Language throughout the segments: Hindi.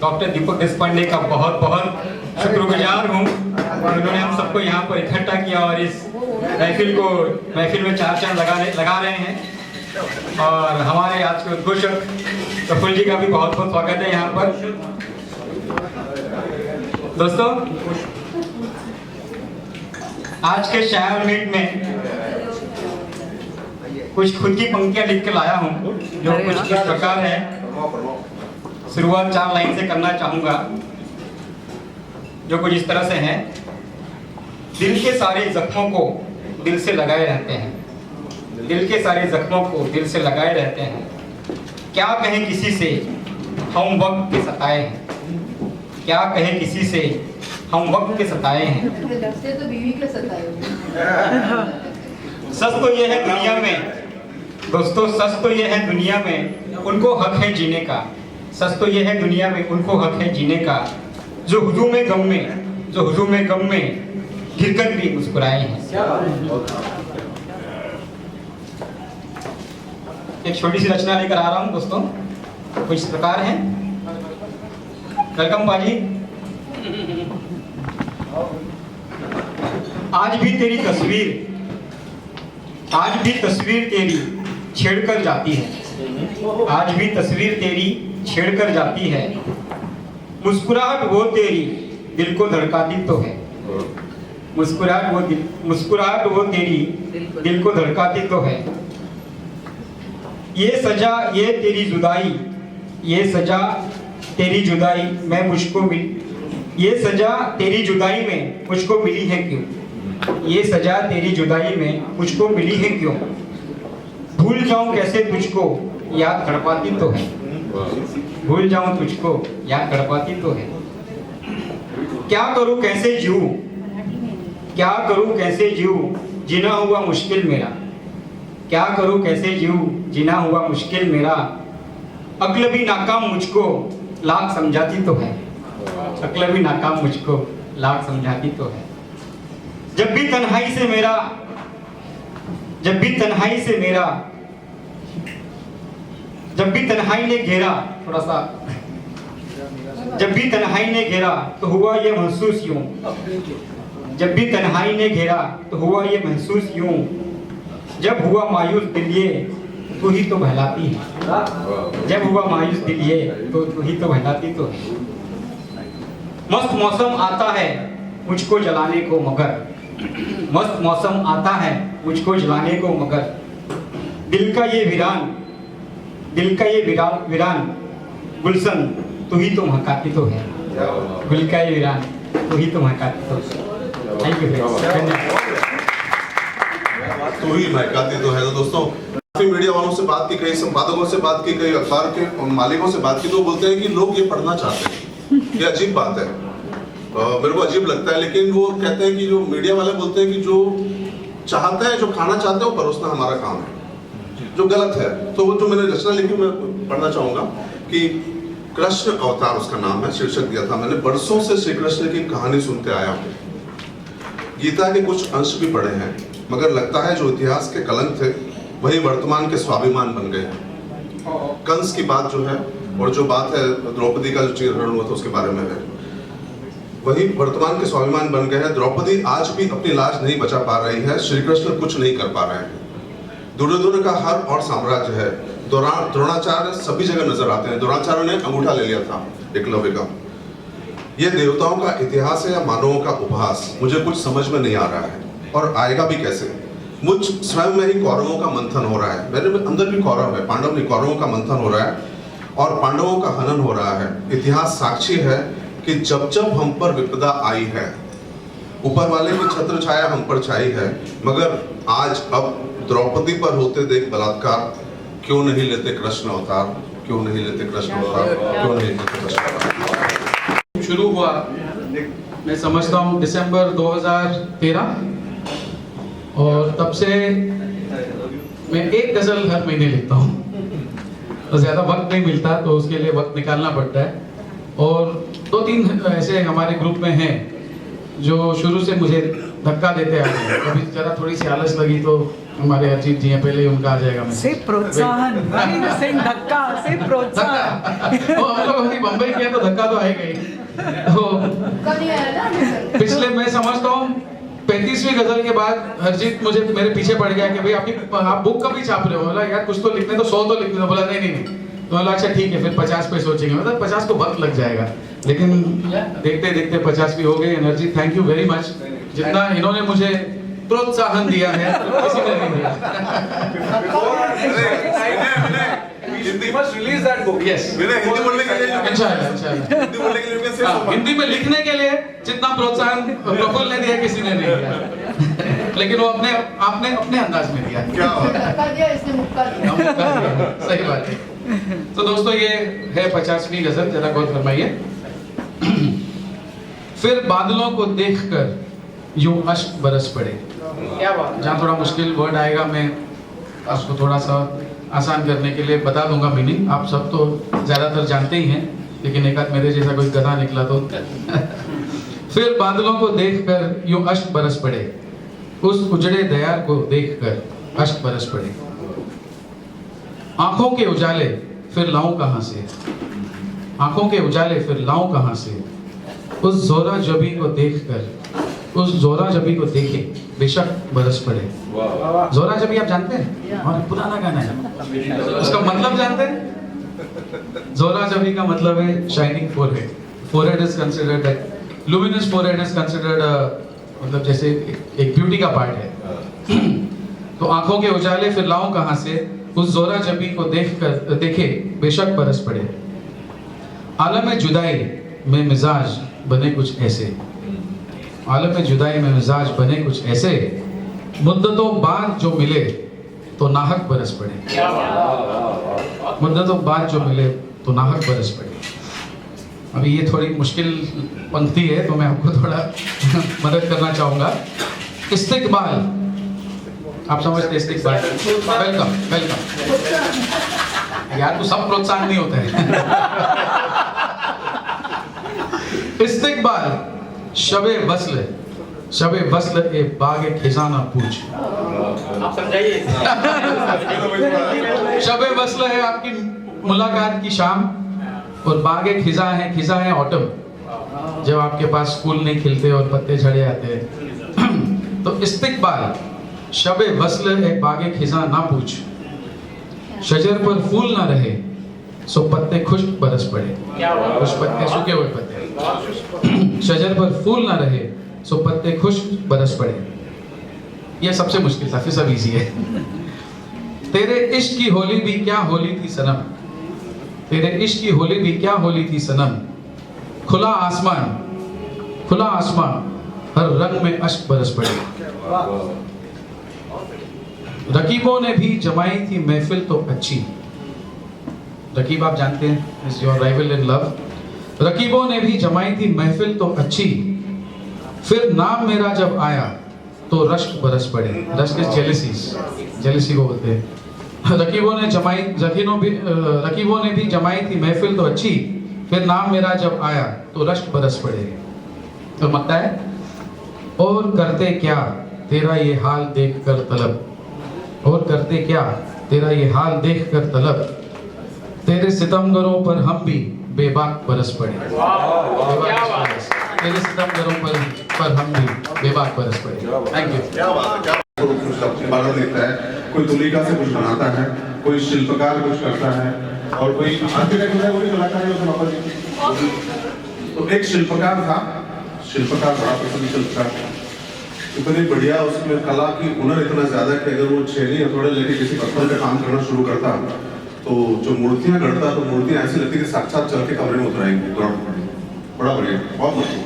डॉक्टर दीपक देशपांडे का बहुत बहुत शुक्रगुजार हूँ। उन्होंने हम सबको यहाँ पर इकट्ठा किया और इस महफिल में चार चांद लगा रहे हैं। और हमारे आज के उद्घोषक प्रफुल्ल जी का भी बहुत बहुत स्वागत है यहाँ पर। दोस्तों, आज के शायर मीट में कुछ खुद की पंक्तियां लिख के लाया हूँ, जो कुछ इस प्रकार है। शुरुआत 4 लाइन से करना चाहूंगा, जो कुछ इस तरह से है। दिल के सारे जख्मों को दिल से लगाए रहते हैं, दिल के सारे जख्मों को दिल से लगाए रहते हैं। क्या कहें किसी से हम वक्त के सताए हैं, क्या कहें किसी से हम वक्त के सताए हैं। तो बीवी के सताए। सच तो ये है दुनिया में दोस्तों, सच तो ये है दुनिया में उनको हक है जीने का। सच तो ये है दुनिया में उनको हक है जीने का, जो हुजूम गम में गिरकर भी मुस्कुराए हैं। एक छोटी सी रचना लेकर आ रहा हूं दोस्तों, कुछ इस प्रकार है। वेलकम पाजी। आज भी तस्वीर तेरी छेड़कर जाती है, आज भी तस्वीर तेरी छेड़कर जाती है। मुस्कुराहट वो तेरी दिल को धड़काती तो है, मुस्कुराहट वो तेरी दिल को धड़काती तो है। ये सजा ये तेरी जुदाई, ये सजा तेरी जुदाई में मुझको मिली, ये सजा तेरी जुदाई में मुझको मिली है क्यों, ये सजा तेरी जुदाई में मुझको मिली है क्यों। भूल जाऊं कैसे तुझको याद तड़पाती तो है, भूल जाऊं तुझको याद तड़पाती तो है। क्या करूं कैसे जीऊं, क्या करूं कैसे जीऊं जीना हुआ मुश्किल मेरा, क्या करूं कैसे जीऊं जीना हुआ मुश्किल मेरा। अक्ल भी नाकाम मुझको लाख समझाती तो है, अक्ल भी नाकाम मुझको लाख समझाती तो है। जब भी तन्हाई से मेरा जब भी तन्हाई ने घेरा, थोड़ा सा, जब भी तन्हाई ने घेरा तो हुआ ये महसूस यूं, जब भी तन्हाई ने घेरा तो हुआ ये महसूस यूं। जब हुआ मायूस दिल ये तू ही तो बहलाती है, जब हुआ मायूस दिल ये तो तू ही तो बहलाती तो है। मस्त मौसम आता है मुझको जलाने को मगर, मस्त मौसम आता है मुझको जलाने को मगर। दिल का ये वीरान गुलशन तू ही तो महकाती तो है, दिल का ये वीरान तू ही तो महकाती तो है। थैंक यू, तू ही महकाती तो है। तो दोस्तों, काफी मीडिया वालों से बात की, कई संपादकों से बात की, कई अखबार के मालिकों से बात की, तो बोलते हैं कि लोग ये पढ़ना चाहते हैं। ये अजीब बात है, मेरे को अजीब लगता है। लेकिन वो कहते हैं कि जो मीडिया वाले बोलते हैं कि जो चाहता है, जो खाना चाहते हैं वो परोसना हमारा काम है, जो गलत है। तो वो जो मैंने रचना लिखी मैं पढ़ना चाहूंगा कि कृष्ण अवतार उसका नाम है, शीर्षक दिया था मैंने। बरसों से श्री कृष्ण की कहानी सुनते आया हूँ, गीता के कुछ अंश भी पढ़े हैं, मगर लगता है जो इतिहास के कलंक थे वही वर्तमान के स्वाभिमान बन गए हैं। कंस की बात जो है और जो बात है द्रौपदी का जो चीरहरण हुआ था उसके बारे में है, वही वर्तमान के स्वाभिमान बन गए हैं। द्रौपदी आज भी अपनी लाज नहीं बचा पा रही है, श्री कृष्ण कुछ नहीं कर पा रहे हैं। दुर्योधन का हर और साम्राज्य है, द्रोणाचार्य सभी जगह नजर आते हैं। द्रोणाचार्य ने अंगूठा ले लिया था एकलव्य का। ये देवताओं का इतिहास है या मानवों का उपहास, मुझे कुछ समझ में नहीं आ रहा है, और आएगा भी कैसे। मुझ स्वयं में ही कौरवों का मंथन हो रहा है, मेरे अंदर भी कौरव है, पांडव नहीं, कौरवों का मंथन हो रहा है और पांडवों का हनन हो रहा है। इतिहास साक्षी है कि जब जब हम पर विपदा आई है, ऊपर वाले की छत्र छाया हम पर छाई है, मगर आज अब द्रौपदी पर होते देख बलात्कार, क्यों नहीं लेते कृष्ण अवतार, क्यों नहीं लेते कृष्ण अवतार, क्यों नहीं लेते कृष्ण अवतार। शुरू हुआ मैं समझता हूँ दिसंबर 2013, और तब से मैं एक गजल हर महीने लिखता हूँ। तो ज़्यादा वक्त नहीं मिलता, तो उसके लिए वक्त निकालना पड़ता है। और 2-3 ऐसे हमारे ग्रुप में हैं जो शुरू से मुझे धक्का देते आ रहे हैं। कभी ज़रा थोड़ी सी आलस लगी तो हमारे अजीत जी हैं, पहले ही उनका आ जाएगा मैसेज। से प्रोत्साहन, नहीं सिंह धक्का से प्रोत्साहन। वो हम लोग अभी बम्बई गए तो धक्का तो आएगा ही। तो कभी आया ना अभी तक। पिछले मैं समझता हूँ 35वीं गजल के बाद हरजीत मुझे मेरे पीछे पड़ गया कि भाई आप बुक कभी छाप रहे हो? बोला यार कुछ तो लिखने, तो 100 तो लिखने। बोला नहीं नहीं नहीं। तो बोला अच्छा ठीक है, फिर 50 पे सोचेंगे। मतलब 50 को वक्त लग जाएगा, लेकिन देखते देखते 50 भी हो गए। Energy, thank you very much. जितना इन्होंने मुझे प्रोत्साहन दिया है किसी ने नहीं दिया। Hindi must release that book. Yes. Hindi बोलने के लिए इंशाल्लाह। हिंदी बोलने के लिए सिर्फ हिंदी में लिखने के लिए जितना प्रोत्साहन प्रफुल्ल ने दिया किसी ने नहीं दिया, लेकिन वो आपने अपने अंदाज में दिया। क्या बात है। धक्का दिया, इसने मुक्का दिया। सही बात है। तो दोस्तों ये है 50वीं गजल, जरा गौर फरमाइए। फिर बादलों को देखकर यूं अश्क बरस पड़े। क्या बात। जहाँ थोड़ा मुश्किल वर्ड आएगा मैं आपको थोड़ा सा आसान करने के लिए बता दूंगा मीनिंग। आप सब तो ज्यादातर जानते ही हैं, लेकिन एक आध मेरे जैसा कोई गधा निकला तो। फिर बादलों को देखकर यूं अश्क बरस पड़े, उस उजड़े दयार को देखकर अश्क बरस पड़े। आंखों के उजाले फिर लाऊं कहां से, आंखों के उजाले फिर लाऊं कहां से, उस जोरा जबी को देखकर, उस जोरा जबी को देखे बेशक बरस पड़े। जोरा जबी आप जानते हैं? और पुराना गाना है, उसका मतलब जानते हैं? जोरा जबी का मतलब है shining forehead. Forehead is considered that luminous forehead is considered मतलब जैसे एक ब्यूटी का पार्ट है। तो आंखों के उजाले फिर लाऊं कहां से, उस जोरा जबी को देखकर देखे बेशक बरस पड़े। आलम जुदाई में मिजाज बने कुछ ऐसे, आलम जुदाई में मिजाज बने कुछ ऐसे, मुद्दतों बाद जो मिले तो नाहक बरस पड़े। मुद्दतों बाद जो मिले तो नाहक बरस पड़े। अभी ये थोड़ी मुश्किल पंक्ति है, तो मैं आपको थोड़ा मदद करना चाहूंगा। इस्तिकबाल, आप समझते इस्तिकबाल? Welcome welcome. यार तो सब प्रोत्साहन नहीं होता है। इस्तिकबाल शबे वस्ल, शबे वस्ल ए बागे खिजाना पूछ। आप समझाइए। शबे वस्ल है आपकी मुलाकात की शाम, और बागे खिजा है ऑटम, जब आपके पास फूल नहीं खिलते और पत्ते झड़े आते हैं। तो इस्तिकबाल शबे वस्ल ए बागे खिजा ना पूछ, शजर पर फूल ना रहे सो पत्ते खुश्क बरस पड़े। कुछ पत्ते सूखे हुए पत्ते। शजर पर फूल ना रहे सो पत्ते खुश्क बरस पड़े। यह सबसे मुश्किल था, फिर सब इजी है। तेरे इश्क की होली भी क्या होली थी सनम, तेरे इश्क की होली भी क्या होली थी सनम, खुला आसमान हर रंग में अश्क बरस पड़े। रकीबों ने भी जमाई थी महफिल तो अच्छी, रकीब आप जानते हैं, is your rival in love. रकीबों ने भी जमाई थी महफिल तो अच्छी, फिर नाम मेरा जब आया तो रश्क बरस पड़े। रश्क इज जेलसी को बोलते हैं। रकीबों ने भी जमाई थी महफिल तो अच्छी, फिर नाम मेरा जब आया तो रश्क बरस पड़े। तो मत है, और करते क्या तेरा ये हाल देख कर तलब, और करते क्या तेरा ये हाल देख कर तलब, तेरे सितमगरों पर हम भी बेबाक बरस पड़े। तेरे सितमगरों पर हम भी बेबाक बरस पड़े। Thank you. क्या बात है, क्या कुछ इबारत लिखता है, कोई तुलिका से कुछ बनाता है, कोई शिल्पकार कुछ करता है, और कोई आर्किटेक्ट है, कोई कलाकार है, उसमें वापस। तो एक शिल्पकार था, शिल्पकार बड़ा प्रसिद्ध शिल्पकार, इतनी बढ़िया उसमें कला की हुनर इतना ज्यादा कि अगर वो छेनी हथौड़े लेके किसी पत्थर पे काम करना शुरू करता तो जो मूर्तियां गढ़ता तो मूर्तियां ऐसी लगती कि साक्षात चल के कमरे में उतराएंगी। बड़ा बढ़िया, बहुत बढ़िया।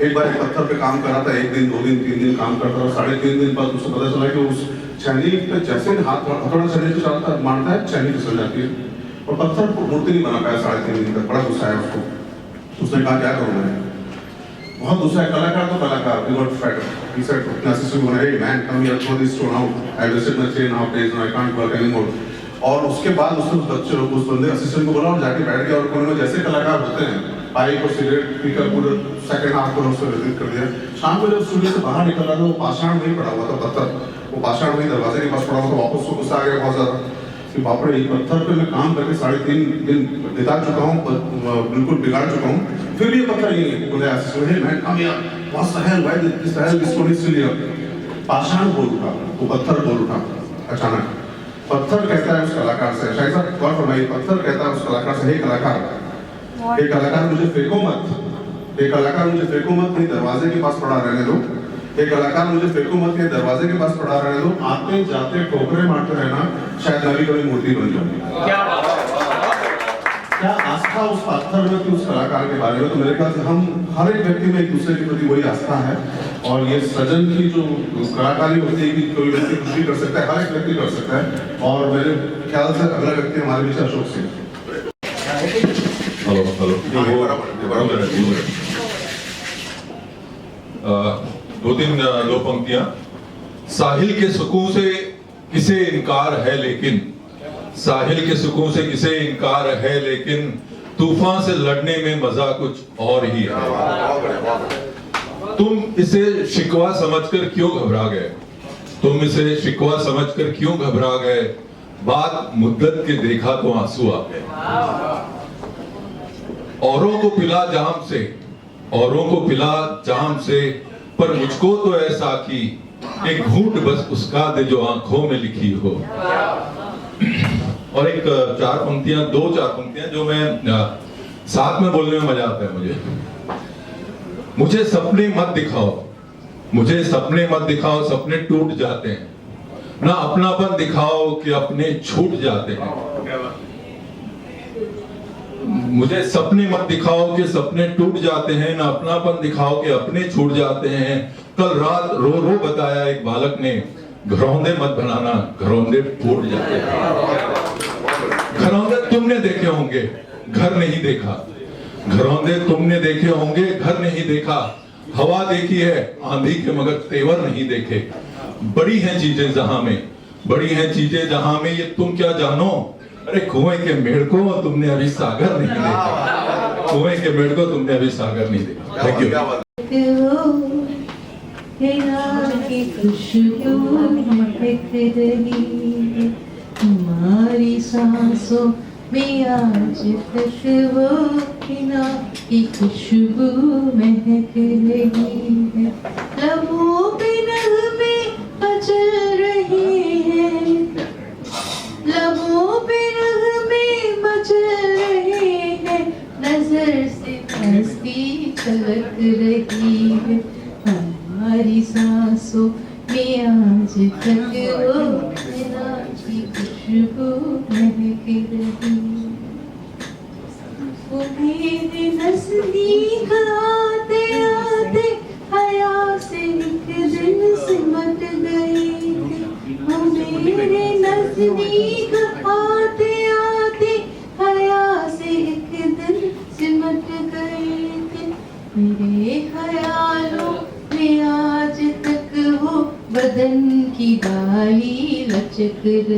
एक बार एक पत्थर पे काम कर रहा था, 1 दिन 2 दिन 3 दिन काम करता था, 3.5 दिन बाद उसे पता चला कि उस छेनी पे जैसे हाथ हथौड़ा शरीर से चलता मारता है, छेनी फिसल जाती है और पत्थर मूर्ति नहीं बना पाया 3.5 दिन तक। बड़ा गुस्सा है उसको। उसने कहा क्या करूँ मैं, बहुत गुस्सा है। कलाकार तो कलाकार, he got fed up. He said to his assistant, "Hey man, come here, throw this stone out. I visited my chain nowadays and I can't work anymore." और उसके बाद उसने उस बंदे असिस्टेंट को बोला और जाके बैठ गया और कोने में जैसे कलाकार होते हैं, पाइप और सिगरेट पीकर पूरे सेकंड हाफ को उसको व्यतीत कर दिया। शाम को जब स्टूडियो से बाहर निकल रहा था, वो पाषाण वहीं पड़ा हुआ था, पत्थर वो पाषाण वही दरवाजे के पास पड़ा हुआ था, वापस उसको गुस्सा आ गया बहुत ज्यादा कि बाप रे, ये पत्थर पे मैं काम करके 3.5 दिन बिता चुका हूँ, बिल्कुल बिगाड़ चुका हूँ, फिर भी ये पत्थर ये man come here, what's the hell, why this the hell is stone is still here. पाषाण बोल उठा, वो पत्थर बोल उठा अचानक। पत्थर कहता है उस कलाकार से, शायद साहब गौर फरमाइए, पत्थर कहता है उस कलाकार से, हे कलाकार मुझे फेंको मत, हे कलाकार मुझे फेंको मत, नहीं दरवाजे के पास पड़ा रहने दो, हे कलाकार मुझे फेंको मत, नहीं दरवाजे के पास पड़ा रहने दो, आते जाते ठोकरे मारते रहना, शायद नवी कभी मूर्ति बन जाए। क्या आस्था उस पत्थर में थी उस कलाकार के बारे में। तो मेरे ख्याल से हम हर एक व्यक्ति में एक दूसरे के प्रति वही आस्था है, और ये सृजन की जो कलाकारी होती है कि कोई व्यक्ति कुछ भी कर सकता है, हर एक व्यक्ति कर सकता है, और मेरे ख्याल से अगला व्यक्ति हमारे बीच अशोक सिंह। दो पंक्तियां। साहिल के सुकून से किसे इनकार है लेकिन, साहिल के सुकून से किसे इनकार है लेकिन, तूफान से लड़ने में मजा कुछ और ही है। तुम इसे शिकवा समझकर क्यों घबरा गए, तुम इसे शिकवा समझकर क्यों घबरा गए, बात मुद्दत के देखा तो आंसू आ गए। औरों को पिला जाम से, औरों को पिला जाम से, पर मुझको तो ऐसा कि एक घूंट बस उसका दे जो आंखों में लिखी हो। और एक 4 पंक्तियां, 2-4 पंक्तियां जो मैं साथ में बोलने में मजा आता है मुझे। मुझे सपने मत दिखाओ, मुझे सपने मत दिखाओ, सपने टूट जाते हैं, ना अपनापन दिखाओ कि अपने छूट जाते हैं। मुझे सपने मत दिखाओ कि सपने टूट जाते हैं, ना अपनापन दिखाओ कि अपने छूट जाते हैं। कल रात रो रो बताया एक बालक ने, घरौंदे मत बनाना, घरौंदे फूट जाते हैं। घरौंदे तुमने देखे होंगे, घर नहीं देखा, घरौंदे तुमने देखे होंगे, घर नहीं देखा। हवा देखी है आंधी के मगर तेवर नहीं देखे। बड़ी हैं चीजें जहां में, बड़ी हैं चीजें जहां में, ये तुम क्या जानो। अरे कुएं के मेढ़ को तुमने अभी सागर नहीं देखा, कुएं के मेढ़ को तुमने अभी सागर नहीं देखा। Thank you. खुशबू महक रही है हमारी सांसों में, आज तक वो हिना की खुशबू महक रही है। लबों पे नगमे मचल रहे हैं, लबों पे नगमे मचल रहे हैं, नजर से हंसी छलक रही है हमारी सांसों में, आज तक वो हिना की खुशबू महक रही। वो मेरे नजदीक आते आते हया से एक दिन सिमट गए थे। वो मेरे नजदीक आते आते हया से एक दिन सिमट गए थे। मेरे ख्यालों में आज तक वो बदन की डाली लचक रही।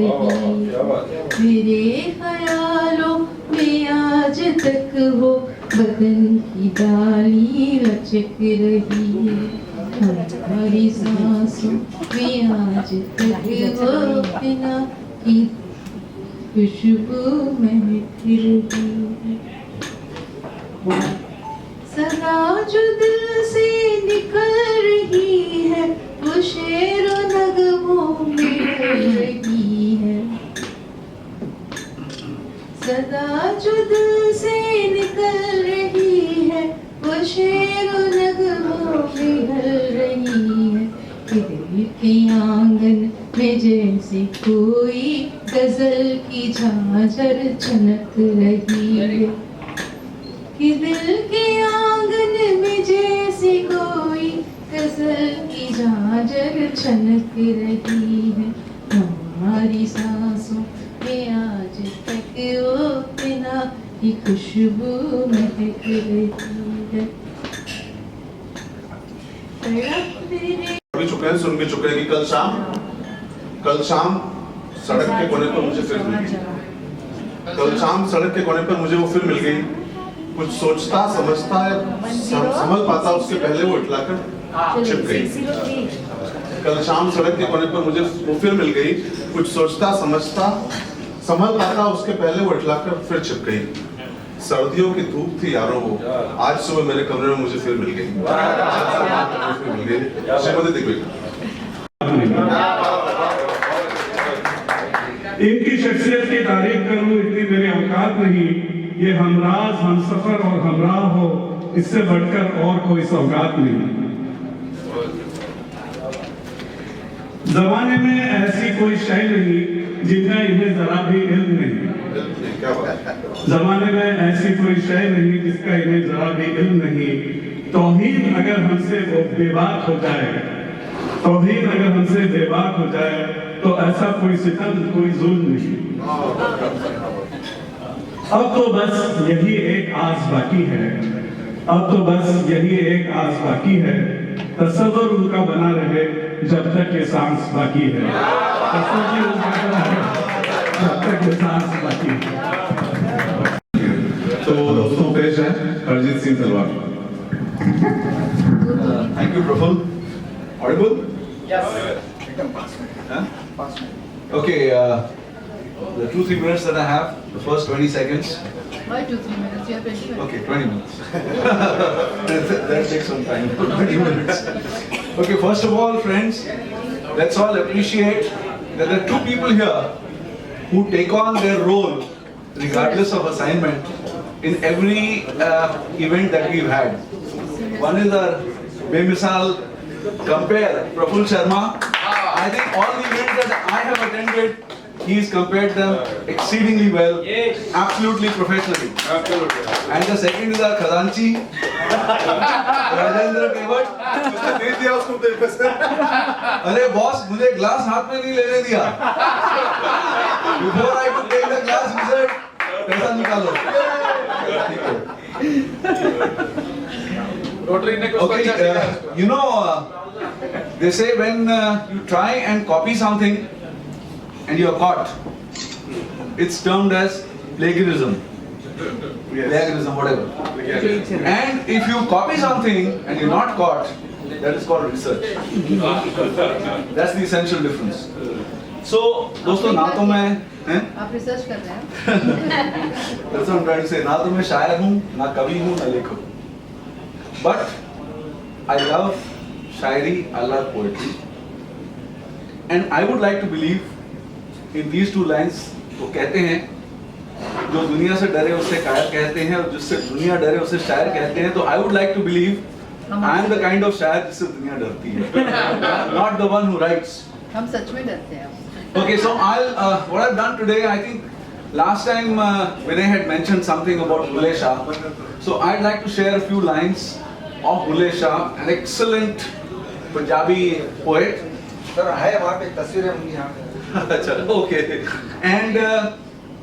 मेरे ख्यालों में आज तक वो बदन की डाली लचक रही। हमारी सांसों में आज तक वो बिना की खुशबू महक रही। सदा जो दिल से निकल रही है, वो शेर और नगमों में ढल रही है। सदा जो दिल से निकल रही है, वो शेर और नगमों में ढल रही है। कि दिल के आंगन में जैसे कोई गजल की झांझर छनक रही है। कि दिल के आंगन में जैसे कोई गजल की झांझर छनक रही है हमारी सांसों में, आज तक वो बिना की खुशबू महक रही है। भी चुके हैं, सुन भी चुके हैं कि कल शाम सड़क के कोने पर मुझे फिर मिल गई। कल शाम सड़क के कोने पर मुझे वो फिर मिल गई। कुछ सोचता समझता समझ पाता उसके पहले वो इटलाकर छिप गई। कल शाम सड़क के कोने पर मुझे वो फिर मिल गई, कुछ सोचता समझता संभल पाता उसके पहले वो इटलाकर फिर छिप गई। सर्दियों की धूप थी यारों वो, आज सुबह मेरे कमरे में मुझे फिर मिल गई। श्रीमती दिग्विजय। इनकी शख्सियत की तारीफ करूं इतनी मेरी औकात नहीं, ये हमराज हमसफर और हमराह हो, इससे बढ़कर और कोई सौगात नहीं। जमाने में ऐसी कोई शय नहीं जिनका इन्हें जरा भी इल्म नहीं। क्या बात है? जमाने में ऐसी कोई शय नहीं जिसका इन्हें जरा भी इल्म नहीं। तौहीद अगर हमसे वो बेबाक हो जाए, तौहीद अगर हमसे बेबाक हो जाए तो ऐसा कोई सितम कोई जुल्म नहीं। अब तो बस यही एक आस बाकी है, अब तो बस यही एक आस बाकी है, तसव्वुर उनका बना रहे जब तक ये सांस बाकी है। तसव्वुर उनका बना रहे जब तक ये सांस बाकी है। तो दोस्तों पेश है अरिजीत सिंह तलवार। Thank you, Praful. Audible? Yes. Huh? Okay, the 2-3 minutes that I have, the first 20 seconds. Why 2-3 minutes? You have 20 minutes. Okay, 20 minutes. that takes some time. 20 minutes. Okay, first of all, friends, let's all appreciate that there are two people here who take on their role regardless of assignment in every event that we've had. One is our bemisal compare, Praful Sharma. I think all the events that I have attended, he's compared them exceedingly well, absolutely professionally. And the second is our Khazanchi, Rajendra Kewat. उसने दे दिया उसको दे पैसे। अरे बॉस मुझे ग्लास हाथ में नहीं लेने दिया। Before I could take the glass, he said, पैसा निकालो। रोटरी ने कुछ Okay, अच्छा सिखाया। you know, they say when you try and copy something and you are caught, it's termed as plagiarism. Plagiarism, whatever. And if you copy something and you're not caught, that is called research. That's the essential difference. So, दोस्तों ना तो मैं हैं? आप रिसर्च कर रहे हैं? That's what I'm trying to say. ना तो मैं शायर हूँ, ना कवि हूँ, ना लेखक हूँ. But I love Shayari, I love poetry. And I would like to believe in these two lines. वो कहते हैं जो दुनिया से डरे उसे कायर कहते हैं और जिससे दुनिया डरे उसे शायर कहते हैं. तो I would like to believe I am the kind of शायर जिससे दुनिया डरती है. Not the one who writes. हम सच में डरते हैं। Okay, so what I've done today, I think last time Vinay had mentioned something about Bulle Shah. So I'd like to share a few lines of Bulle Shah, an excellent Punjabi poet. Sir है वहाँ पे तस्वीरें होंगी यहाँ पे। अच्छा, okay. And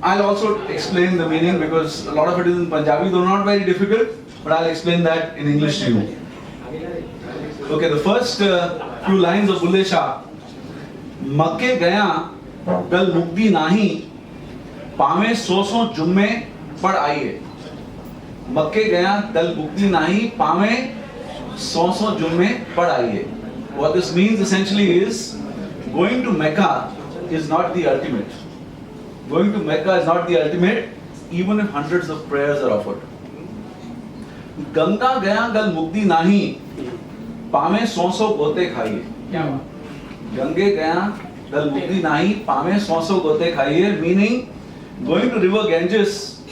I'll also explain the meaning because a lot of it is in Punjabi, though not very difficult, but I'll explain that in English to you. Okay, the first few lines of Bulle Shah. मक्के गया गल मुक्ति नाही पावे सो जुम्मे पढ़ आइए. मक्के गया गल मुक्ति नाही पावे सो जुम्मे पढ़ आइए. What this means essentially is going to Mecca is not the ultimate. Going to Mecca is not the ultimate, even if hundreds of prayers are offered. Ganga गया गल मुक्ति नाही पावे सो गोते खाइए. क्या हुआ? गंगे गया गल मुक्ति नाही पावे सौ गोते खाइए. Meaning, going to river Ganges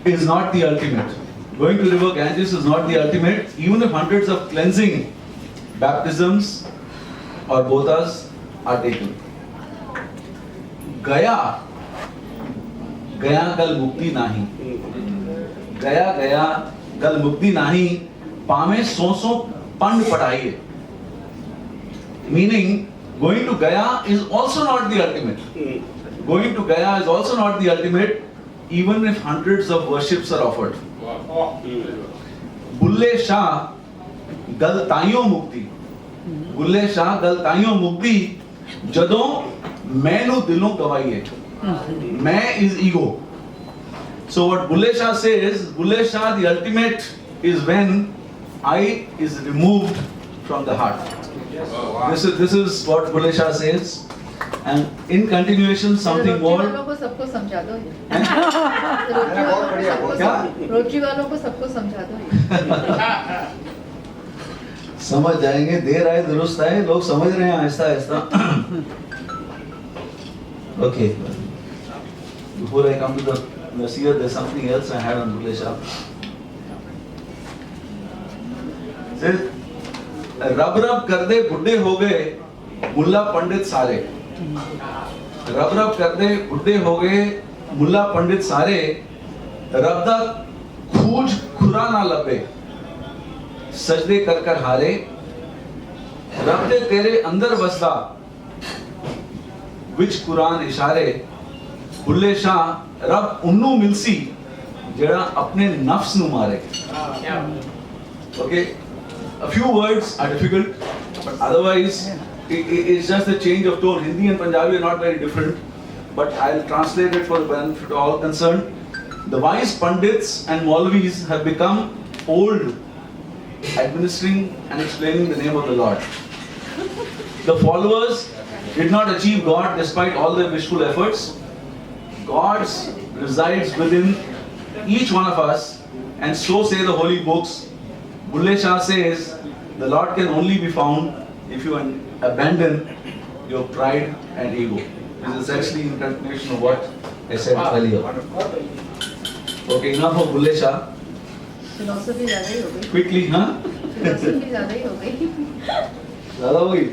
is not the ultimate. Going to river Ganges is not the ultimate, even if hundreds of cleansing baptisms or botas are taken. गया गया गल मुक्ति नाही. गया गया गल मुक्ति नाही पावे सौ पंड पढ़ाइए. Meaning, going to Gaya is also not the ultimate. Going to Gaya is also not the ultimate, even if hundreds of worships are offered. Bulle Shah gal taiyo mukti. Bulle Shah gal taiyo mukti. Jadon mainu dilon gawaiye. Main is ego. So what Bulle Shah says, Bulle Shah, the ultimate is when I is removed from the heart. This is what Bulle Shah says, and in continuation something rotary more. वालों को सबको समझा दो ये। बहुत बढ़िया, क्या? रोटरी वालों को सबको समझा दो ये। समझ जाएंगे, देर आए दुरुस्त आए, लोग समझ रहे हैं Aahista Aahista. Okay. Before I come to the Nasir, there's something else I had on Bulle Shah. रब रब कर दे बुढ़े हो गए मुल्ला पंडित सारे, रब रब कर दे बुढ़े हो गए मुल्ला पंडित सारे, रब दा खूज खुरा ना लबे सजदे कर कर हारे, रब दे तेरे अंदर बसदा विच कुरान इशारे, बुल्ले शाह रब उन्नू मिलसी जेड़ा अपने नफ्स नु मारे। Okay, a few words are difficult, but otherwise it's just a change of tone. Hindi and Punjabi are not very different, but I'll translate it for the benefit of all concerned. The wise Pandits and Maulvis have become old administering and explaining the name of the Lord. The followers did not achieve God despite all their wishful efforts. God resides within each one of us, and so say the holy books. Bulle Shah says the Lord can only be found if you abandon your pride and ego. This is actually in continuation of what I said earlier. Okay, enough of Bulle Shah. Philosophy ज़्यादा ही हो गई। Quickly, huh? फिलोसफी ज़्यादा ही हो गई। ज़्यादा हो गई,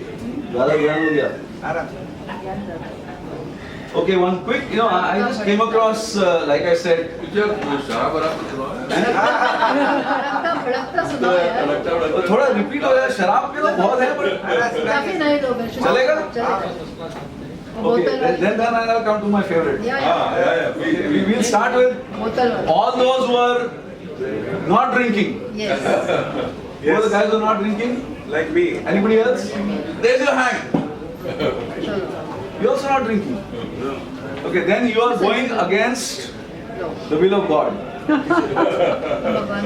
ज़्यादा ज्ञान हो गया। ज्ञान ज़्यादा। Okay, one quick, I just came across, like I said, भड़कता सुनाओ यार। थोड़ा रिपीट हो जाए, शराब के तो बहुत है, but काफी नए लोग हैं। चलेगा? चलेगा। okay, then I'll come to my favorite. Yeah. We will start with बोतल वाला। all those who are not drinking. Yes. Who are the guys who are not drinking? Like me. Anybody else? Raise your hand. चलो। You're also not drinking. Okay, then you are going against the will of God. भगवान।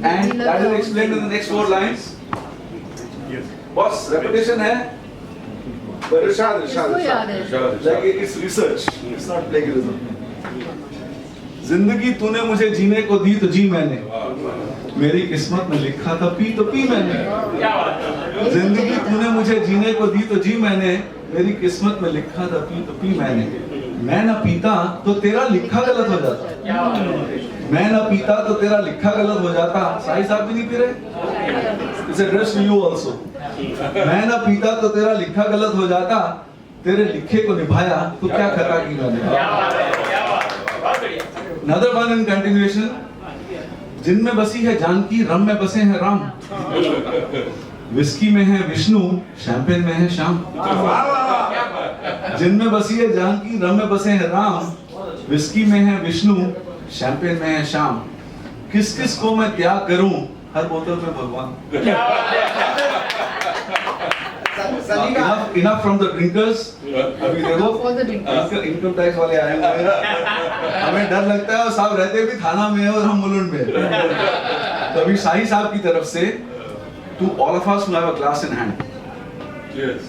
And that is explained in the next 4 lines. Boss, repetition है. But किसको याद है? like it's research. It's not plagiarism. जिंदगी तूने मुझे जीने को दी तो जी मैंने, मेरी किस्मत में लिखा था पी तो पी मैंने। जिंदगी तूने मुझे जीने को दी तो जी मैंने, मेरी किस्मत में लिखा था पी तो पी मैंने। मैं ना पीता तो तेरा लिखा गलत हो जाता, मैं ना पीता तो तेरा लिखा गलत हो जाता। साई साहब भी नहीं पी रहे? It's addressed to you also. मैं ना पीता तो तेरा लिखा गलत हो जाता, तेरे लिखे को निभाया तो क्या खता की मैंने। Another one in continuation. जिन में बसी है जानकी, रम में बसे हैं राम, विस्की में है विष्णु, शैंपेन में है श्याम। जिन में बसी है जानकी, रम में बसे हैं राम, विस्की में है विष्णु, शैंपेन में है श्याम। किस किस को मैं त्याग करूं, हर बोतल में भगवान। Enough from the drinkers. अभी देखो इनकम टैक्स वाले आए हुए हैं, हमें डर लगता है और साहब रहते भी थाना में है और हम मुलुंड में। तो अभी शाही साहब की तरफ से to all of us who have a glass in hand. Yes.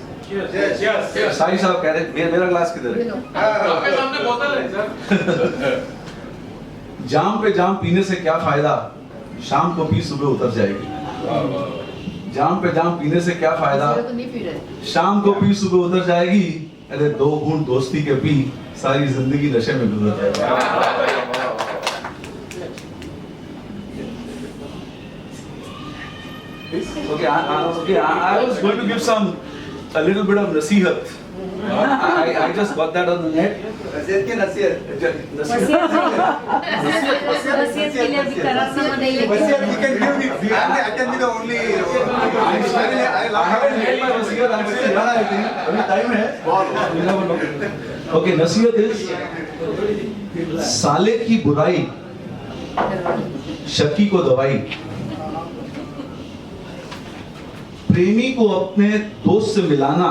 शाही साहब कह रहे मेरा ग्लास किधर है? आपके सामने बोतल है सर। जाम पे जाम पीने से क्या फायदा, शाम को पी सुबह उतर जाएगी। जाम पे जाम पीने से क्या फायदा, तो नहीं पी रहे। शाम को पी सुबह उतर जाएगी। अरे 2 घूंट दोस्ती के पी, सारी जिंदगी नशे में गुजर जाएगी। Okay, I was going to give a little bit of nasihat. I just got that on the net. नसीहत की नसीहत। नसीहत के लिए अभी करार समझ नहीं लेकिन नसीहत you can give me. I can be the only. I haven't made my nasihat. I'm still young, I think. अभी time है. You never know. Okay, nasihat is साले की बुराई, शकी को दवाई, प्रेमी को अपने दोस्त से मिलाना,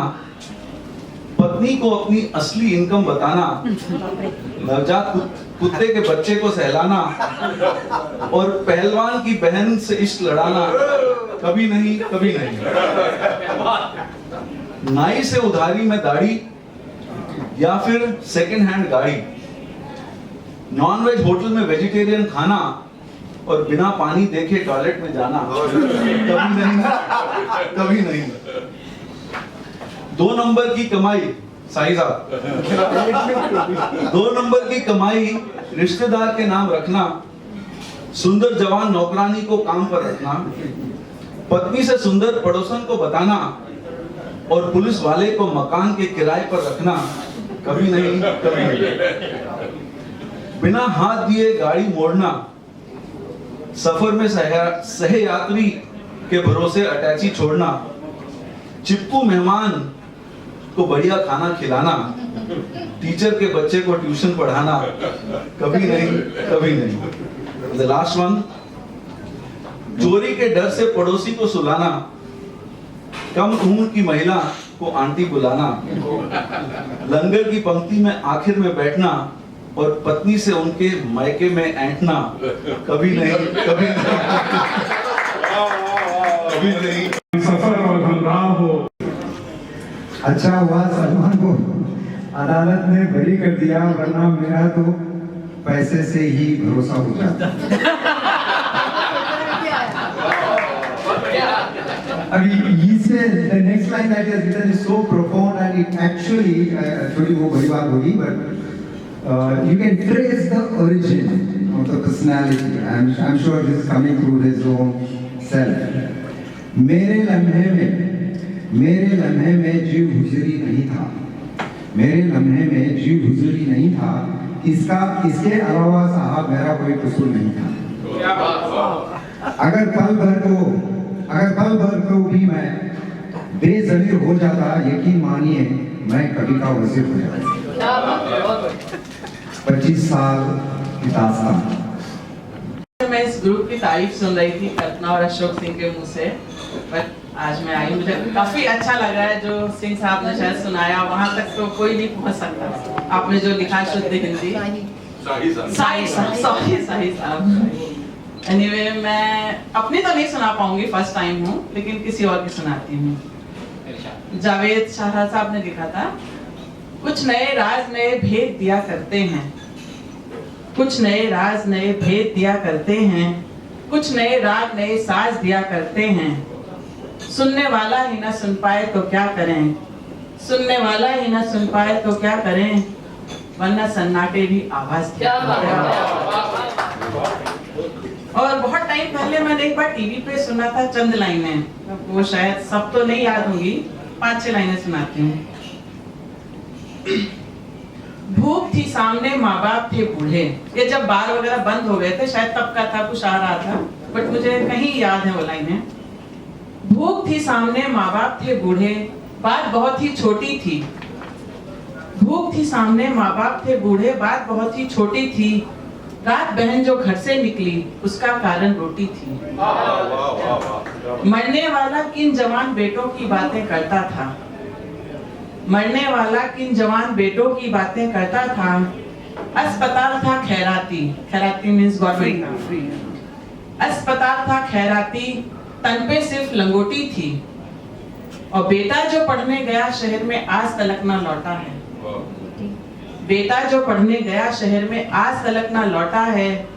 पत्नी को अपनी असली इनकम बताना, नवजात कुत्ते के बच्चे को सहलाना और पहलवान की बहन से इश्क लड़ाना, कभी नहीं कभी नहीं। नाई से उधारी में दाढ़ी या फिर सेकंड हैंड गाड़ी, नॉनवेज होटल में वेजिटेरियन खाना और बिना पानी देखे टॉयलेट में जाना, कभी नहीं। 2 नंबर की कमाई, साहिल साहब, 2 नंबर की कमाई रिश्तेदार के नाम रखना, सुंदर जवान नौकरानी को काम पर रखना, पत्नी से सुंदर पड़ोसन को बताना और पुलिस वाले को मकान के किराए पर रखना, कभी नहीं, कभी नहीं। बिना हाथ दिए गाड़ी मोड़ना, सफर में सहयात्री के भरोसे अटैची छोड़ना, चिपकू मेहमान को बढ़िया खाना खिलाना, टीचर के बच्चे को ट्यूशन पढ़ाना, कभी नहीं, कभी नहीं। द लास्ट वन, चोरी के डर से पड़ोसी को सुलाना, कम उम्र की महिला को आंटी बुलाना, लंगर की पंक्ति में आखिर में बैठना और पत्नी से उनके मायके में ऐंठना, कभी नहीं, कभी नहीं, कभी नहीं। सफर और हमराह हो। अच्छा हुआ सलमान को अदालत ने बरी कर दिया, वरना मेरा तो पैसे से ही भरोसा हो जाता। अभी इससे the next line that he has written is so profound and it actually वो बड़ी बात होगी, but you can trace the origin of the personality. I'm sure this is coming through his own self. मेरे लम्हे में जीव हुजूरी नहीं था, मेरे लम्हे में जीव हुजूरी नहीं था, इसके अलावा साहब मेरा कोई कसूर नहीं था। अगर पल भर को भी मैं बेज़मीर हो जाता, यकीन मानिए मैं कभी का वज़ीर हो जाता। 25 साल की दास्तान। मैं इस ग्रुप की तारीफ सुन रही थी कल्पना और अशोक सिंह के मुंह से, पर आज मैं आई, मुझे काफी अच्छा लग रहा है। जो सिंह साहब ने शायद सुनाया वहां तक तो कोई नहीं पहुंच सकता। आपने जो लिखा शुद्ध हिंदी, साहिल साहब। एनीवे, मैं अपनी तो नहीं सुना पाऊंगी, फर्स्ट टाइम हूँ, लेकिन किसी और की सुनाती हूँ। जावेद शाह साहब ने लिखा था, कुछ नए राज नए भेद दिया करते हैं, कुछ नए राज नए भेद दिया करते हैं, कुछ नए राग नए साज दिया करते हैं, सुनने वाला ही ना सुन पाए तो क्या करें, सुनने वाला ही ना सुन पाए तो क्या करें, वरना सन्नाटे भी आवाज क्या। और बहुत टाइम पहले मैंने एक बार टीवी पे सुना था चंद लाइनें, वो शायद सब तो नहीं याद होंगी, 5-6 लाइनें सुनाती हूँ। भूख थी सामने, माँ बाप थे बूढ़े, ये जब बार वगैरह बंद हो गए थे शायद तब का था, कुछ आ रहा था, बट मुझे कहीं याद है वो लाइनें। भूख थी सामने, माँ बाप थे बूढ़े, बात बहुत ही छोटी थी। भूख थी सामने, माँ बाप थे बूढ़े, बात बहुत ही छोटी थी। रात बहन जो घर से निकली, उसका कारण रोटी थी। मरने वाला किन जवान बेटों की बातें करता था, मरने वाला किन जवान बेटों की बातें करता था। अस्पताल था खैराती, खैराती मींस गवर्नमेंट। अस्पताल था खैराती, तन पे सिर्फ लंगोटी थी। और बेटा जो पढ़ने गया शहर में आज तलक ना लौटा है, बेटा जो पढ़ने गया शहर में आज तलक ना लौटा है।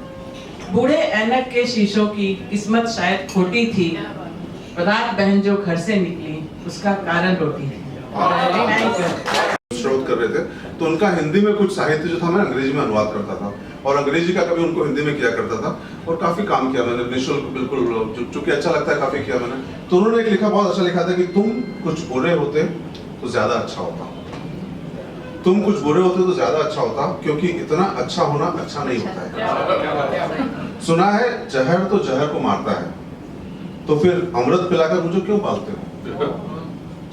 बूढ़े ऐनक के शीशों की किस्मत शायद खोटी थी। रात बहन जो घर से निकली, उसका कारण रोटी थी। शोध कर रहे थे तो उनका हिंदी में कुछ साहित्य जो था मैं अंग्रेजी में अनुवाद करता था, और अंग्रेजी का कभी उनको हिंदी में किया करता था, और काफी काम किया मैंने निःशुल्क, बिल्कुल चूंकि अच्छा लगता है, काफी किया मैंने। तो उन्होंने एक लिखा, बहुत अच्छा लिखा था कि तुम कुछ बुरे होते तो ज्यादा अच्छा होता, तुम कुछ बुरे होते तो ज्यादा अच्छा होता, क्योंकि इतना अच्छा होना अच्छा नहीं होता है। सुना है जहर तो जहर को मारता है, तो फिर अमृत पिलाकर मुझे क्यों पालते हो।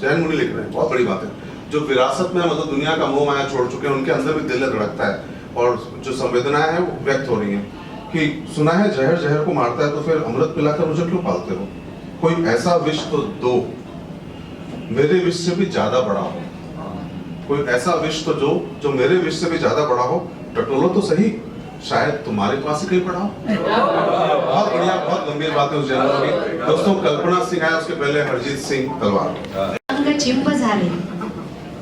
जैन मुनि लिख रहे हैं, बहुत बड़ी बात है। जो विरासत में मतलब दुनिया का मोह माया छोड़ चुके हैं, उनके अंदर भी दिल धड़कता है, और जो संवेदनाएं हैं वो व्यक्त हो रही हैं कि सुना है जहर जहर को मारता है, तो फिर अमृत पिलाकर मुझे क्यों पालते हो। कोई ऐसा विष तो दो, मेरे विष से भी ज्यादा बड़ा हो, कोई ऐसा विष तो जो मेरे विष से भी ज्यादा बड़ा हो। टटोलो तो सही, शायद तुम्हारे पास ही कहीं पढ़ा हो। बहुत बढ़िया, बहुत गंभीर बात है उस जन्म की। दोस्तों, कल्पना सिंह है, उसके पहले हरजीत सिंह तलवार। अंग चिंब झाले,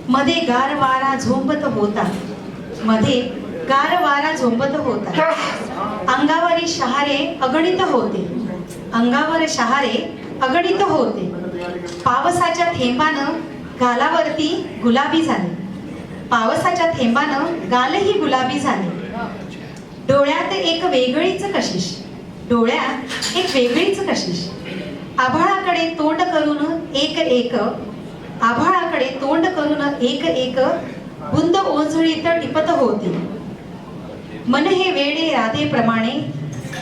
मध्ये गार वारा झोंबत होता, मध्ये गार वारा झोंबत होता, अंगावरी शहारे अगणित होते, अंगावर शहारे अगणित होते, पावसाच्या थेंबानं गालावरती गुलाबी झाले, पावसाच्या थेंबानं गालही गुलाबी झाले, डोळ्यात एक वेगळीच कशिश, डोळ्यात एक वेगळीच कशिश, आभाळाकडे तोंड करून एक एक, आभाळाकडे तोंड करून एक एक बुंद ओंजळीत टिपत होती, मन हे वेडे राधेप्रमाणे,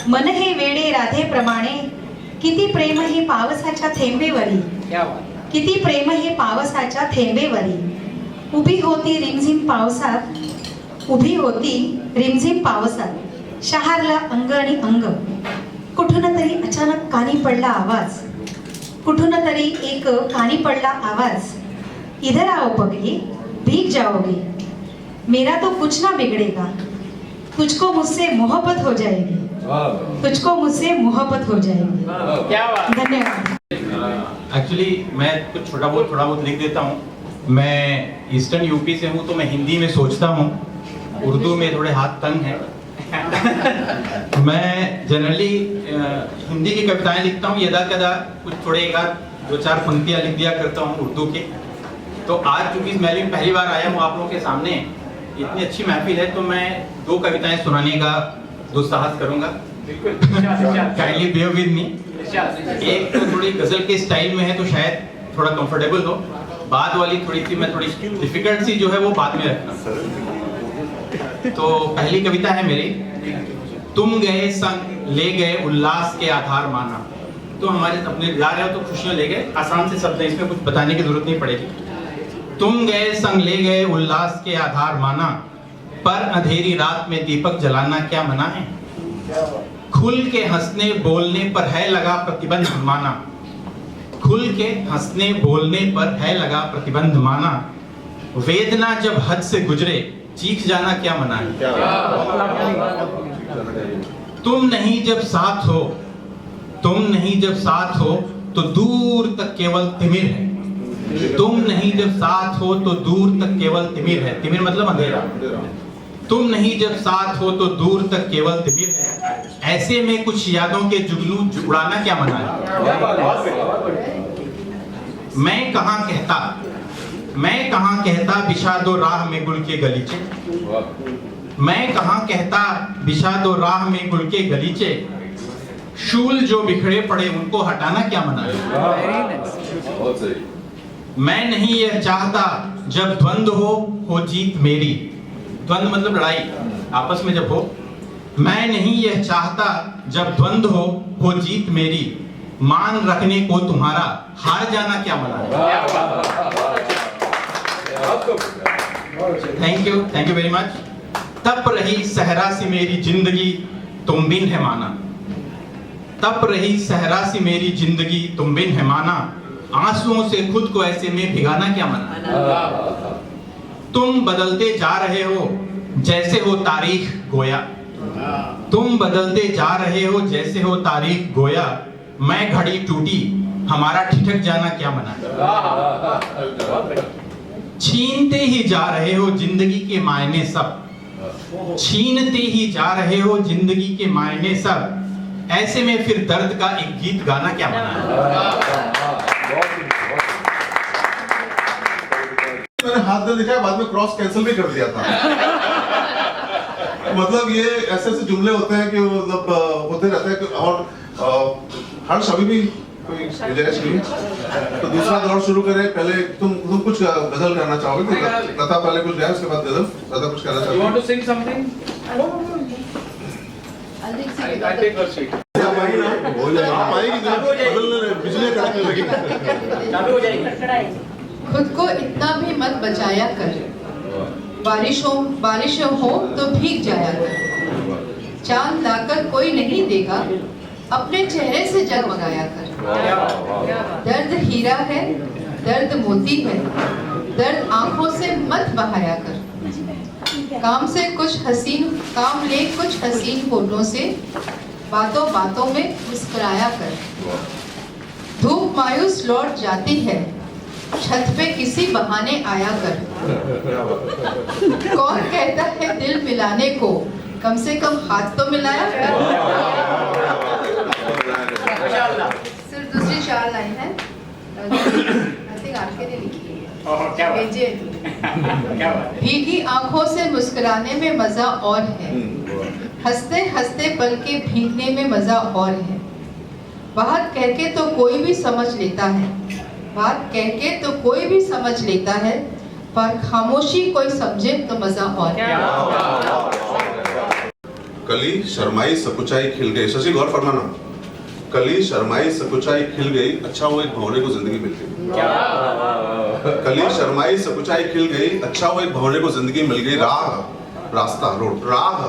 मन हे वेडे राधेप्रमाणे, किती प्रेम हे पावसाच्या थेंबेवरी, किती प्रेम हे पावसाच्या थेंबेवरी, उभी होती रिमझिम पावसात, उभी होती रिमझिम पावसात, शहारला अंग आणि अंग, कुठून तरी अचानक कानी पडला आवाज, कुठून तरी एक कानी पडला आवाज, इधर आओ पगली भीग जाओगे, मेरा तो कुछ ना बिगड़ेगा, तुझको मुझसे मोहब्बत हो जाएगी, तुझको मुझसे मोहब्बत हो जाएगी। क्या बात। धन्यवाद। एक्चुअली मैं कुछ थोड़ा बहुत लिख देता हूँ। मैं ईस्टर्न यूपी से हूँ तो मैं हिंदी में सोचता हूँ, उर्दू में थोड़े हाथ तंग हैं। मैं जनरली हिंदी की कविताएं लिखता हूँ, यदा कदा कुछ थोड़े एक आध दो चार पंक्तियाँ लिख दिया करता हूँ उर्दू के। तो आज चूंकि मैं पहली बार आया हूँ आप लोगों के सामने, इतनी अच्छी महफिल है, तो मैं दो कविताएं सुनाने का दुस्साहस करूंगा। Kindly bear with me. एक तो थोड़ी गजल के स्टाइल में है तो शायद थोड़ा कंफर्टेबल हो, बाद वाली थोड़ी डिफिकल्ट सी जो है वो बाद में रखना। तो पहली कविता है मेरी, तुम गए संग ले गए उल्लास के आधार माना। तो हमारे अपने जा रहे हो तो खुशियां ले गए, आसान से शब्द है, इसमें कुछ बताने की जरूरत नहीं पड़ेगी। तुम गए संग ले गए उल्लास के आधार माना, पर अंधेरी रात में दीपक जलाना क्या मना है। खुल के हंसने बोलने पर है लगा प्रतिबंध माना, खुल के हंसने बोलने पर है लगा प्रतिबंध माना, वेदना जब हद से गुजरे चीख जाना क्या मना है। तुम नहीं जब साथ हो, तुम नहीं जब साथ हो तो दूर तक केवल तिमिर है, तुम नहीं जब साथ हो तो दूर तक केवल तिमिर है। तिमिर मतलब अंधेरा। तुम नहीं जब साथ हो तो दूर तक केवल तिमिर है, ऐसे में कुछ यादों के जुगनू उड़ाना क्या मना है। मैं कहाँ कहता बिछा दो राह में गुल के गलीचे, मैं कहाँ कहता बिछा दो राह में गुल के गलीचे, शूल जो बिखरे पड़े उनको हटाना क्या मना है। मैं नहीं यह चाहता जब द्वंद हो जीत मेरी, द्वंद मतलब लड़ाई आपस में जब हो, मैं नहीं यह चाहता जब द्वंद हो जीत मेरी, मान रखने को तुम्हारा हार जाना क्या मना है। Thank you very much. तप रही सहरा सी मेरी जिंदगी तुम बिन है माना, तप रही सहरा सी मेरी जिंदगी तुम बिन है माना, आंसुओं से खुद को ऐसे में भिगाना क्या मना। तुम बदलते जा रहे हो जैसे हो तारीख गोया, तुम बदलते जा रहे हो जैसे हो तारीख गोया, मैं घड़ी टूटी हमारा ठिठक जाना क्या मना। छीनते ही जा रहे हो जिंदगी के मायने सब, छीनते ही जा रहे हो जिंदगी के मायने सब, ऐसे में फिर दर्द का एक गीत गाना क्या मना। मैंने हाथ दे दिखाया, बाद में क्रॉस कैंसिल भी कर दिया था। मतलब ये ऐसे ऐसे जुमले होते हैं कि मतलब होते रहते हैं कि, और हर्ष अभी भी कोई गुंजाइश नहीं है तो दूसरा दौर शुरू करें। पहले तुम कुछ गजल करना चाहोगे तो लता पहले कुछ गाए, उसके बाद गजल। लता कुछ कहना चाहोगे? You want to sing something? I take her seat. खुद को इतना भी मत बचाया कर, बारिश हो तो भीग जाया कर, चांद लाकर कोई नहीं देगा, अपने चेहरे से जगमगाया कर। दर्द हीरा है, दर्द मोती है, दर्द आंखों से मत बहाया कर, काम ले कुछ हसीन होठों से, बातों बातों में मुस्कुराया कर। धूप मायूस लौट जाती है, छत पे किसी बहाने आया कर। कौन कहता है दिल मिलाने को, कम से कम हाथ तो मिलाया कर। सिर्फ दूसरी 4 लाइन है, आई थिंक आपके लिए लिखी है। भीगी आंखों से मुस्कुराने में मजा और है, हंसते हंसते पल के भीगने में मजा और है। बात कह के तो कोई भी समझ लेता है, बात कह के तो कोई भी समझ लेता है, पर खामोशी कोई समझे तो मजा और है। कली शर्माई सकुचाई खिल गई। शशि गौर फरमाना। कली शर्माई सकुचाई खिल गई, अच्छा वो एक भंवरे को जिंदगी मिल गई। कली शर्माई सकुचाई खिल गई, अच्छा वो एक भंवरे को जिंदगी मिल गई। राह रास्ता रोड, राह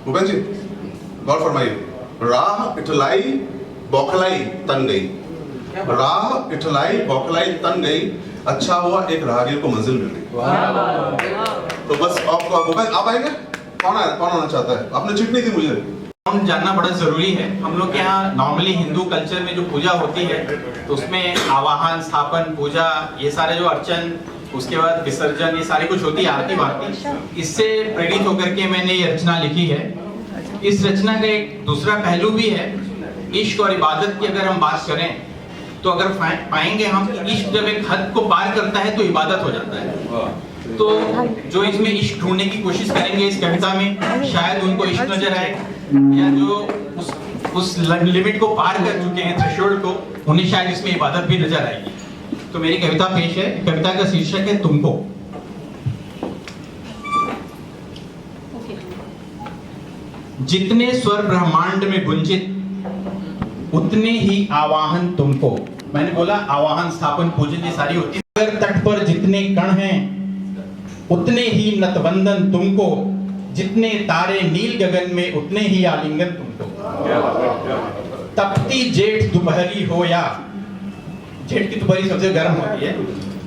भूपेन जी गौर फरमाइए। राह इठलाई बौखलाई तन गई, राह इठलाई बौखलाई तन गई, अच्छा हुआ एक राहगीर को मंजिल मिल गई। तो बस आप आएंगे? कौन आना चाहता है? आपने चिट नहीं दी मुझे। हम जानना बड़ा जरूरी है। हम लोग के यहाँ नॉर्मली हिंदू कल्चर में जो पूजा होती है तो उसमें आवाहन, स्थापन, पूजा, ये सारे जो अर्चन, उसके बाद विसर्जन, ये सारी कुछ होती है, आरती वारती। इससे प्रेरित होकर के मैंने ये रचना लिखी है। इस रचना का एक दूसरा पहलू भी है, इश्क और इबादत की अगर हम बात करें तो अगर पाएंगे हम कि इश्क जब एक हद को पार करता है तो इबादत हो जाता है। तो जो इसमें इश्क ढूंढने की कोशिश करेंगे इस कविता में, शायद उनको इश्क नजर आए, या जो उस लिमिट को पार कर चुके हैं, थ्रेशोल्ड को, उन्हें शायद इसमें इबादत भी नजर आएगी। तो मेरी कविता पेश है। कविता का शीर्षक है तुमको। जितने स्वर ब्रह्मांड में गुंजित, उतने ही आवाहन तुमको। मैंने बोला आवाहन, स्थापन, पूजन ये सारी होती है। तट पर जितने कण हैं, उतने ही नतबंधन तुमको। जितने तारे नील गगन में, उतने ही आलिंगन तुमको। तपती जेठ दोपहरी हो या, जेठ की दोपहरी सबसे गर्म होती है,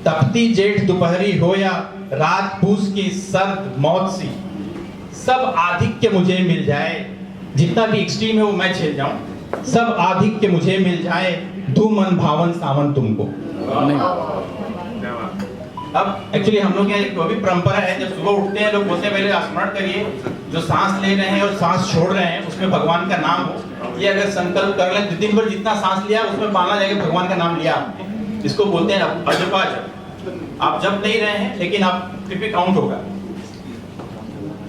तपती जेठ दोपहरी हो या रात पूस की सर्द मौत सी, सब आधिक्य मुझे मिल जाए। जितना भी एक्सट्रीम है वो मैं झेल जाऊं, सब आधिक्य मुझे मिल जाए, दू मन भावन सावन तुमको। अब एक्चुअली हम लोग यहाँ एक भी परंपरा है, जब सुबह उठते हैं लोग बोलते हैं पहले स्मरण करिए, जो सांस ले रहे हैं और सांस छोड़ रहे हैं उसमें भगवान का नाम हो। ये अगर संकल्प कर लें, दिन भर जितना सांस लिया उसमें माना जाएगा भगवान का नाम लिया आपने। इसको बोलते हैं अजपा जप। आप जप नहीं रहे हैं लेकिन आप फिर भी काउंट होगा।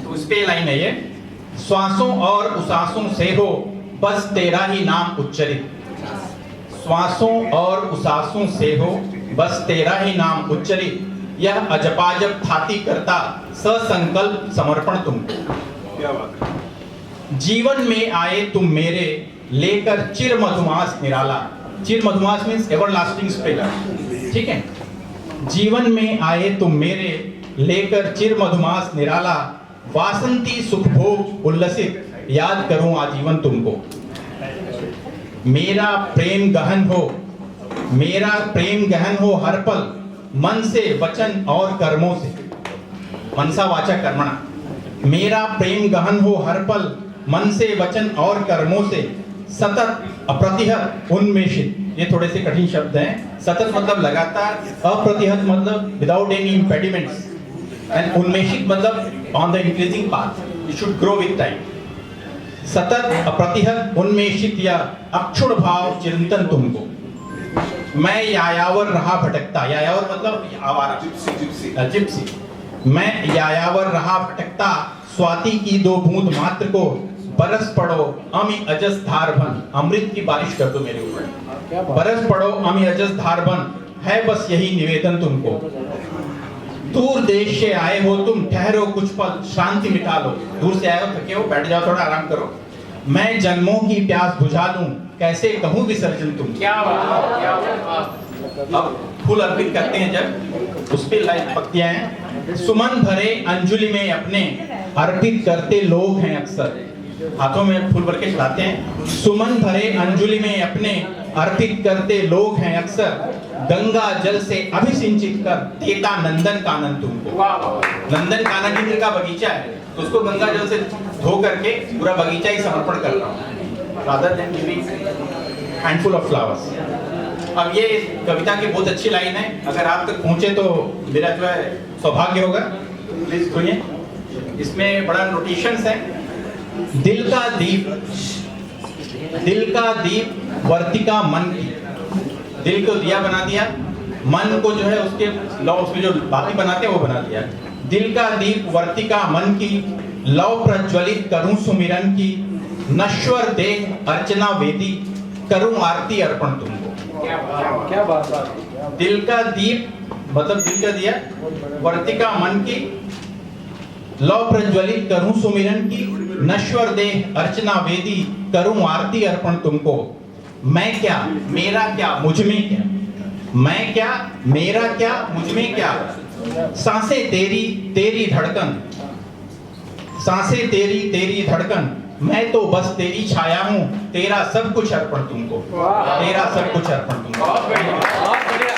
तो उस पे लाइन है ये, श्वासों और उसासों से हो बस तेरा ही नाम उच्चरित। श्वासों और उसासों से हो बस तेरा ही नाम उच्चरित, यह अजपाजप थाती करता ससंकल्प समर्पण तुमको। क्या बात है। जीवन में आए तुम मेरे, लेकर चिर मधुमास निराला। चिर मधुमास मीन्स एवरलास्टिंग स्प्रिंग, ठीक है। जीवन में आए तुम मेरे, लेकर चिर मधुमास निराला, वासंती सुख भोग उल्लसित, याद करूं आजीवन तुमको। मेरा प्रेम गहन हो, मेरा प्रेम गहन हो हर पल, मन से वचन और कर्मों से। मनसा वाचा कर्मणा। मेरा प्रेम गहन हो हर पल, मन से वचन और कर्मों से, सतत अप्रतिहत उन्मेषित। ये थोड़े से कठिन शब्द हैं। सतत मतलब लगातार, अप्रतिहत मतलब विदाउट एनी इम्पेडिमेंट्स, एंड उन्मेषित मतलब on the increasing path, it should grow with time. सतत अप्रतिहत उन्मेषित या अक्षुण भाव चिंतन तुमको। मैं यायावर रहा भटकता, यायावर मतलब आवारा, जिप्सी। मैं यायावर रहा भटकता, स्वाति की दो बूंद मात्र को, बरस पड़ो अमि अजस धार बन। अमृत की बारिश कर दो मेरे ऊपर। बरस पड़ो अमि अजस धार बन, है बस यही निवेदन तुमको। दूर देश से आए हो तुम, ठहरो कुछ पल, शांति मिटा लो। दूर से आए हो, थके हो, बैठ जाओ, थोड़ा आराम करो। मैं जन्मों की प्यास बुझा दूं, कैसे कहूं विसर्जन तुम। क्या बात। अब फूल अर्पित करते हैं जब, उस पे लाइट पत्तियां हैं। सुमन भरे अंजुलि में अपने, अर्पित करते लोग हैं अक्सर। हाथों में फूल भर के चढ़ाते हैं। सुमन भरे अंजुलि में अपने, अर्पित करते लोग हैं अक्सर, गंगा जल से अभिसिंचित कर देता नंदन कानन तुमको। नंदन कानन इंद्र का बगीचा है, तो उसको गंगा जल से धो करके पूरा बगीचा ही समर्पण करता हूँ, rather than giving handful of flowers. अब ये कविता की बहुत अच्छी लाइन है, अगर आप तक पहुंचे तो मेरा जो है सौभाग्य होगा। प्लीज सुनिए, इसमें बड़ा नोटेशंस है। दिल का दीप वर्तिका मन की, दिल को दिया बना दिया, मन को जो है उसके उसमें जो बाती बनाते हैं वो बना दिया। दिल का दीप वर्तिका मन की, लव प्रज्वलित करूं सुमिरन की, नश्वर देह अर्चना वेदी, करूं आरती अर्पण तुमको। क्या बात। दिल का दीप मतलब दिल का दिया, वर्तिका मन की, लव प्रज्वलित करूं सुमिरन की, नश्वर देह अर्चना वेदी, करूं आरती अर्पण तुमको। मैं क्या मेरा क्या मुझ में क्या, मैं क्या मेरा क्या मुझ में क्या, सांसें तेरी तेरी धड़कन, सांसें तेरी तेरी धड़कन, मैं तो बस तेरी छाया हूं, तेरा सब कुछ अर्पण तुमको, तेरा सब कुछ अर्पण तुमको।